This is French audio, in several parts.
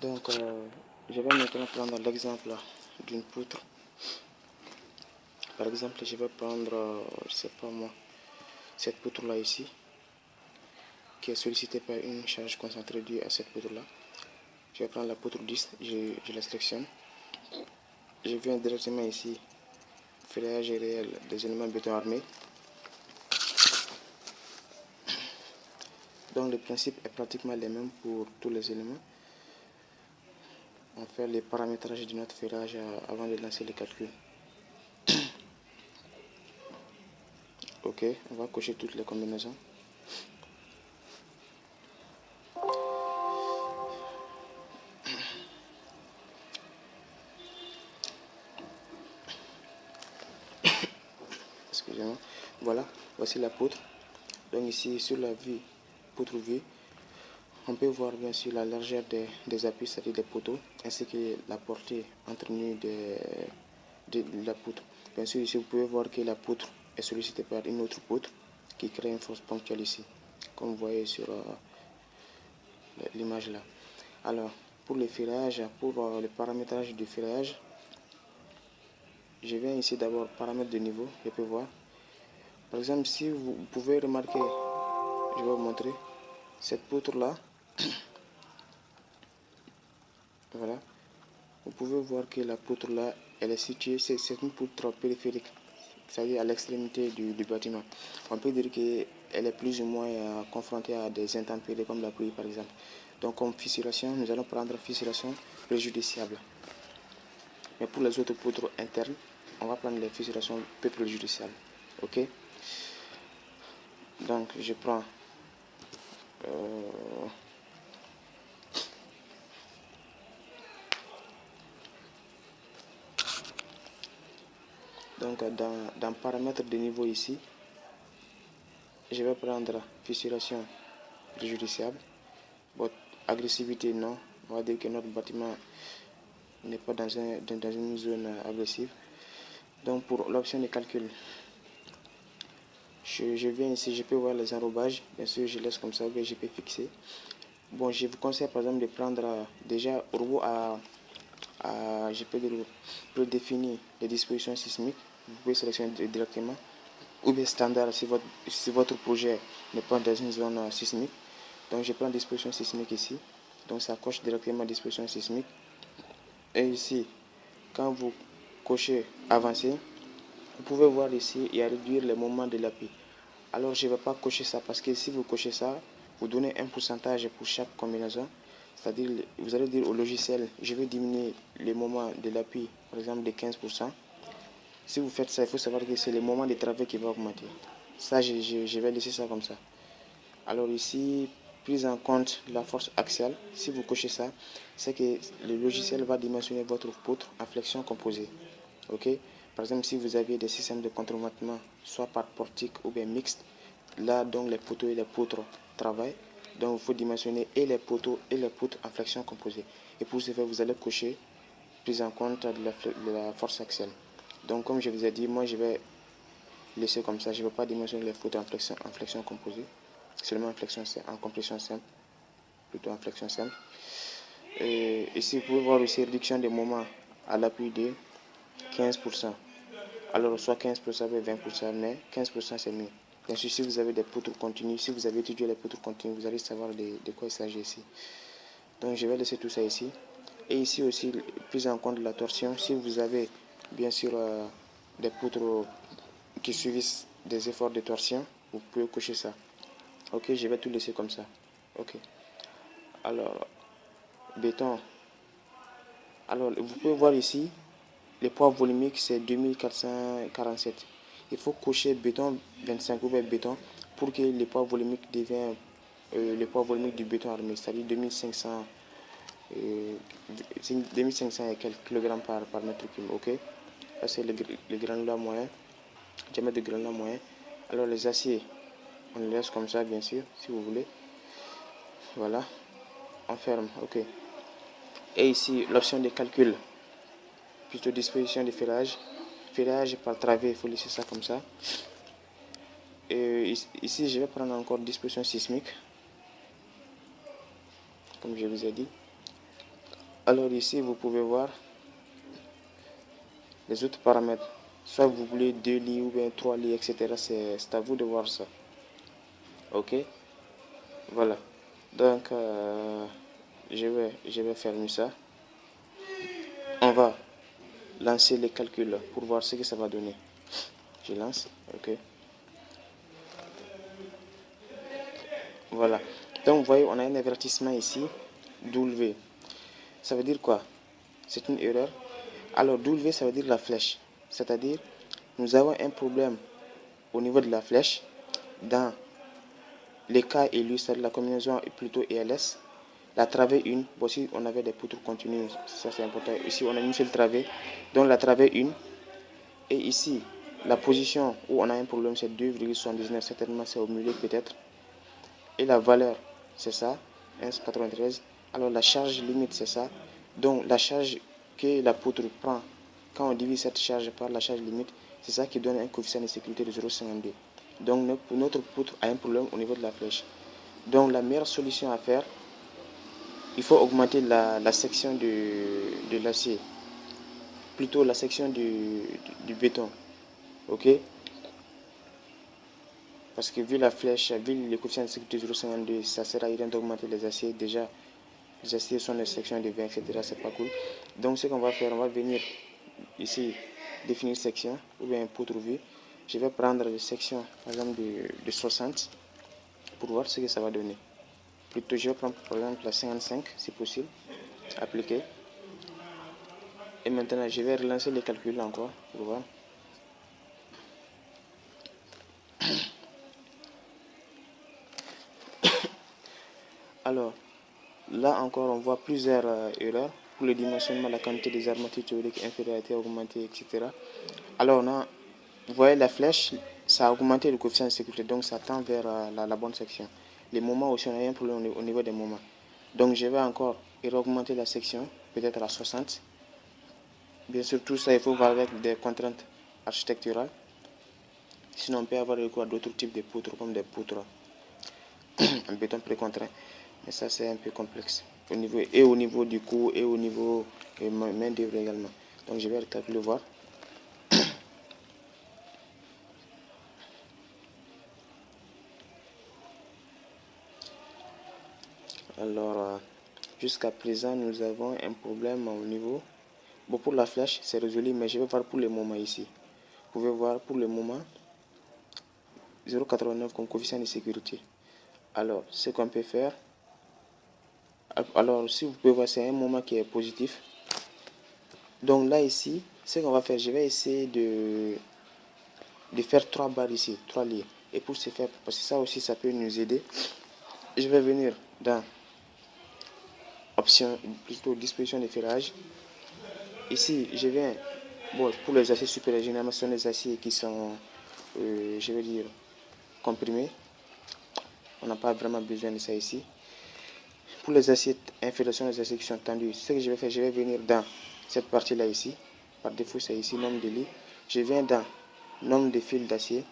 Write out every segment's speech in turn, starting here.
Donc, je vais maintenant prendre l'exemple d'une poutre. Par exemple, je vais prendre, je sais pas moi, cette poutre-là ici, qui est sollicitée par une charge concentrée due à cette poutre-là. Je vais prendre la poutre 10, je la sélectionne. Je viens directement ici, ferrage réel des éléments béton armés. Donc le principe est pratiquement le même pour tous les éléments. On fait les paramétrages de notre ferrage avant de lancer les calculs. Ok, on va cocher toutes les combinaisons. Excusez-moi. Voilà, voici la poutre. Donc ici sur la vue, poutre vue, on peut voir bien sûr la largeur des appuis, c'est-à-dire des poteaux, ainsi que la portée entretenue de la poutre. Bien sûr ici vous pouvez voir que la poutre est sollicitée par une autre poutre qui crée une force ponctuelle ici, comme vous voyez sur l'image là. Alors pour le ferrage, pour le paramétrage du ferrage, je viens ici d'abord paramètres de niveau, je peux voir. Par exemple, si vous pouvez remarquer, je vais vous montrer cette poutre là. Voilà, vous pouvez voir que la poutre là, elle est située, c'est une poutre périphérique, c'est-à-dire à l'extrémité du bâtiment. On peut dire qu'elle est plus ou moins confrontée à des intempéries comme la pluie par exemple. Donc comme fissuration, nous allons prendre fissuration préjudiciable. Mais pour les autres poutres internes, on va prendre les fissurations peu préjudiciables. Ok. Donc je prends donc dans paramètres de niveau ici, je vais prendre fissuration préjudiciable. Bon, agressivité non, on va dire que notre bâtiment n'est pas dans une zone agressive. Donc pour l'option de calcul, je viens ici, je peux voir les enrobages, bien sûr je laisse comme ça, je peux fixer. Bon, je vous conseille par exemple de prendre déjà au robot je peux dire, prédéfinir les dispositions sismiques. Vous pouvez sélectionner directement, ou bien standard si votre projet n'est pas dans une zone sismique. Donc je prends disposition sismique ici, donc ça coche directement disposition sismique. Et ici, quand vous cochez avancé, vous pouvez voir ici, il y a réduire le moment de l'appui. Alors je ne vais pas cocher ça parce que si vous cochez ça, vous donnez un pourcentage pour chaque combinaison. C'est-à-dire, vous allez dire au logiciel, je vais diminuer le moment de l'appui, par exemple de 15%. Si vous faites ça, il faut savoir que c'est le moment de travail qui va augmenter. Ça, je vais laisser ça comme ça. Alors ici, prise en compte la force axiale, si vous cochez ça, c'est que le logiciel va dimensionner votre poutre en flexion composée. Ok. Par exemple, si vous aviez des systèmes de contrebattement, soit par portique ou bien mixte, là donc les poteaux et les poutres travaillent. Donc il faut dimensionner et les poteaux et les poutres en flexion composée. Et pour ce faire, vous allez cocher prise en compte de la force axiale. Donc comme je vous ai dit, moi je vais laisser comme ça. Je ne vais pas dimensionner les poutres en flexion composée, seulement en compression simple, plutôt en flexion simple. Et ici, vous pouvez voir aussi réduction des moments à l'appui de 15%. Alors, soit 15% ou 20%, mais 15% c'est mieux. Bien sûr, si vous avez des poutres continues, si vous avez étudié les poutres continues, vous allez savoir de quoi il s'agit ici. Donc, je vais laisser tout ça ici. Et ici aussi, prise en compte de la torsion. Si vous avez, bien sûr, des poutres qui subissent des efforts de torsion, vous pouvez cocher ça. Ok, je vais tout laisser comme ça. Ok. Alors, béton. Alors, vous pouvez voir ici, le poids volumique, c'est 2447. Il faut cocher béton 25 ou béton pour que le poids volumique devienne le poids volumique du béton armé, c'est-à-dire 2500 et quelques kilogrammes par mètre cube. Ok, ça c'est le granulat moyen, diamètre de granulat moyen. Alors les aciers, on les laisse comme ça, bien sûr, si vous voulez. Voilà, on ferme. Ok. Et ici, l'option de calcul, plutôt disposition de ferrage. Ferrage par travée, il faut laisser ça comme ça. Et ici, je vais prendre encore disposition sismique, comme je vous ai dit. Alors ici, vous pouvez voir les autres paramètres. Soit vous voulez 2 lits ou bien 3 lits, etc. C'est à vous de voir ça. Ok, voilà. Donc, je vais fermer ça. On va lancer les calculs pour voir ce que ça va donner. Je lance, ok. Voilà. Donc, vous voyez, on a un avertissement ici, W. Ça veut dire quoi? C'est une erreur. Alors, W, ça veut dire la flèche. C'est-à-dire, nous avons un problème au niveau de la flèche. Dans les cas élus, c'est-à-dire la combinaison est plutôt ELS. La travée 1, voici, on avait des poutres continues, ça c'est important. Ici, on a une seule travée, donc la travée 1. Et ici, la position où on a un problème, c'est 2,79, certainement c'est au milieu peut-être. Et la valeur, c'est ça, 1,93. Alors la charge limite, c'est ça. Donc la charge que la poutre prend, quand on divise cette charge par la charge limite, c'est ça qui donne un coefficient de sécurité de 0,52. Donc notre poutre a un problème au niveau de la flèche. Donc la meilleure solution à faire, il faut augmenter la section de l'acier, plutôt la section du béton. Ok? Parce que vu la flèche, vu le coefficient de sécurité 0,52, ça sert à rien d'augmenter les aciers. Déjà, les aciers sont des sections de 20, etc. C'est pas cool. Donc, ce qu'on va faire, on va venir ici définir section ou bien poutre vue. Je vais prendre les sections, par exemple, de 60 pour voir ce que ça va donner. Plutôt, je vais prendre par exemple la 55 si possible. Appliquer. Et maintenant, je vais relancer les calculs encore pour voir. Alors, là encore, on voit plusieurs erreurs. Pour le dimensionnement, la quantité des armatures théoriques inférieure a été augmentée, etc. Alors, vous voyez la flèche, ça a augmenté le coefficient de sécurité, donc ça tend vers la bonne section. Les moments aussi, on a un problème au niveau des moments. Donc, je vais encore augmenter la section, peut-être à 60. Bien sûr, tout ça, il faut voir avec des contraintes architecturales. Sinon, on peut avoir recours à d'autres types de poutres, comme des poutres en béton précontraint. Mais ça, c'est un peu complexe. Au niveau du coût et au niveau main d'œuvre également. Donc, je vais recalculer voir. Alors, jusqu'à présent, nous avons un problème au niveau. Bon, pour la flèche, c'est résolu, mais je vais voir pour le moment ici. Vous pouvez voir pour le moment 0,89 comme coefficient de sécurité. Alors, ce qu'on peut faire, alors si vous pouvez voir, c'est un moment qui est positif. Donc là, ici, ce qu'on va faire, je vais essayer de faire 3 barres ici, 3 lignes. Et pour ce faire, parce que ça aussi, ça peut nous aider, je vais venir dans option, plutôt disposition de ferrage. Ici, je viens, bon, pour les aciers supérieurs, généralement, ce sont des aciers qui sont, je vais dire, comprimés. On n'a pas vraiment besoin de ça ici. Pour les aciers inférieurs, ce sont les aciers qui sont tendus. Ce que je vais faire, je vais venir dans cette partie-là ici. Par défaut, c'est ici, nombre de lits. Je viens dans nombre de fils d'acier.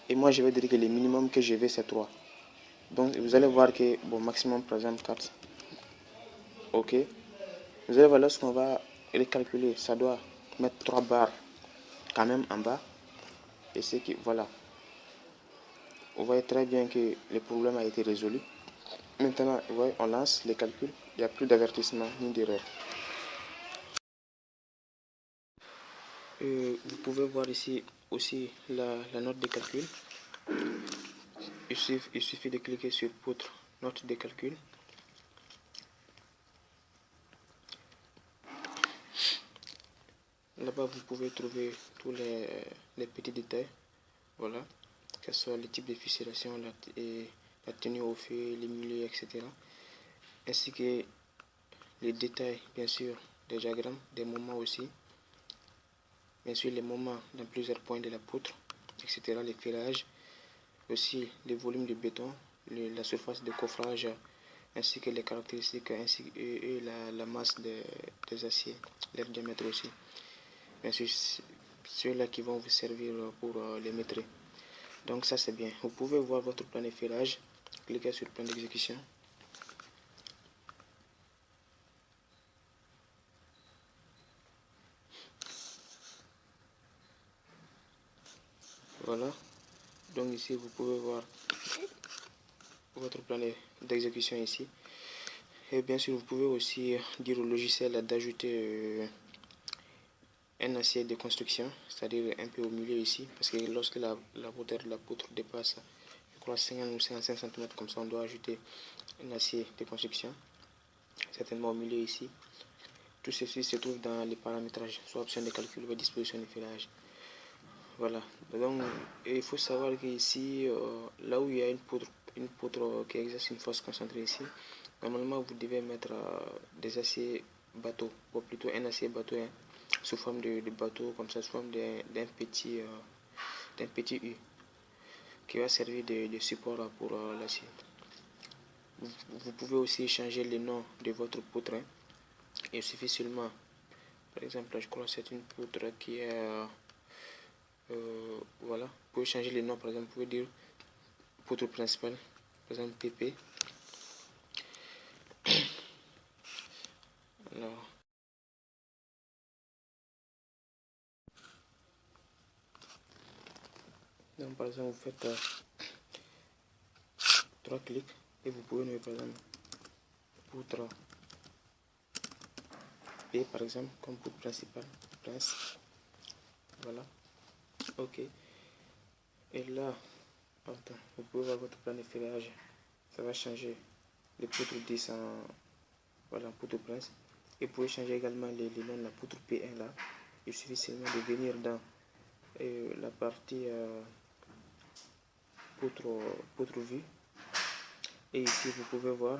Et moi, je vais dire que le minimum que je veux, c'est 3. Donc, vous allez voir que, bon, maximum, par exemple, 4. OK. Vous allez voir, lorsqu'on va recalculer, ça doit mettre 3 barres quand même en bas. Et c'est que, voilà. Vous voyez très bien que le problème a été résolu. Maintenant, vous voyez, on lance les calculs. Il n'y a plus d'avertissement ni d'erreur. Vous pouvez voir ici aussi la note de calcul. Il suffit de cliquer sur poutre note de calcul. Là-bas, vous pouvez trouver tous les petits détails. Voilà, que ce soit le type de fissuration, la tenue au feu, les milieux, etc. Ainsi que les détails, bien sûr, des diagrammes, des moments aussi. Bien sûr, les moments dans plusieurs points de la poutre, etc. Les filages, aussi les volumes de béton, la surface de coffrage, ainsi que les caractéristiques, ainsi que la masse des aciers, leur diamètre aussi. Bien sûr, ceux-là qui vont vous servir pour les maîtriser. Donc ça c'est bien. Vous pouvez voir votre plan de filage. Cliquez sur plan d'exécution. Voilà. Donc ici, vous pouvez voir votre plan d'exécution ici. Et bien sûr, vous pouvez aussi dire au logiciel d'ajouter un acier de construction, c'est-à-dire un peu au milieu ici, parce que lorsque la hauteur de la poutre dépasse, je crois, 50 ou 55 cm, comme ça, on doit ajouter un acier de construction, certainement au milieu ici. Tout ceci se trouve dans les paramétrages, soit option de calcul ou disposition de filage. Voilà. Donc, il faut savoir qu'ici, là où il y a une poutre qui exerce une force concentrée ici, normalement, vous devez mettre des aciers bateaux, ou plutôt un acier bateau, hein, sous forme de bateau, comme ça, sous forme d'un petit U, qui va servir de support pour l'acier. Vous pouvez aussi changer le nom de votre poutre, hein. Il suffit seulement, par exemple, là, je crois que c'est une poutre qui est, voilà, vous pouvez changer le nom, par exemple, vous pouvez dire poutre principale, par exemple PP. Alors, donc, par exemple, vous faites 3 clics et vous pouvez nommer, par exemple, poutre P, par exemple, comme poutre principale, prince. Voilà, ok. Et là, attends, vous pouvez voir votre plan de filage, ça va changer les poutres 10 en, voilà, poutre prince. Et vous pouvez changer également les noms de la poutre P1 là. Il suffit seulement de venir dans la partie poutre vue. Et ici, vous pouvez voir,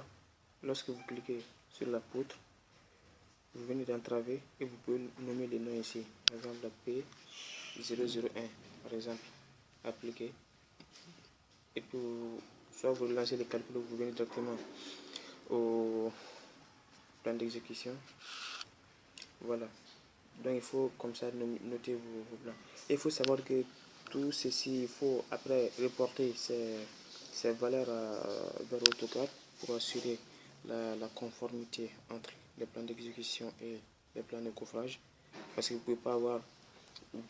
lorsque vous cliquez sur la poutre, vous venez d'entraver et vous pouvez nommer les noms ici. Par exemple, la P001, par exemple, appliquer. Et puis, soit vous lancez les calculs ou vous venez directement au plan d'exécution. Voilà. Donc, il faut comme ça noter vos plans. Et il faut savoir que tout ceci, il faut après reporter ces valeurs vers AutoCAD pour assurer la conformité entre les plans d'exécution et les plans de coffrage. Parce que vous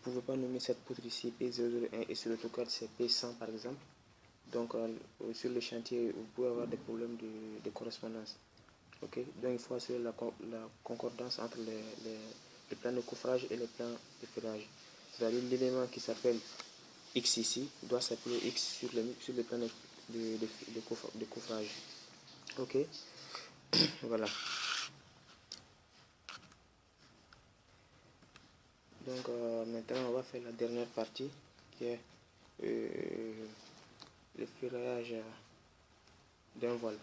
pouvez pas nommer cette poutre ici P001 et sur AutoCAD c'est P100 par exemple. Donc sur le chantier, vous pouvez avoir des problèmes de correspondance. Ok, donc il faut assurer la concordance entre les plans de coffrage et les plans de filage. C'est-à-dire l'élément qui s'appelle X ici doit s'appeler X sur le plan de coffrage. Ok, voilà. Donc maintenant on va faire la dernière partie qui est le ferrage d'un voile.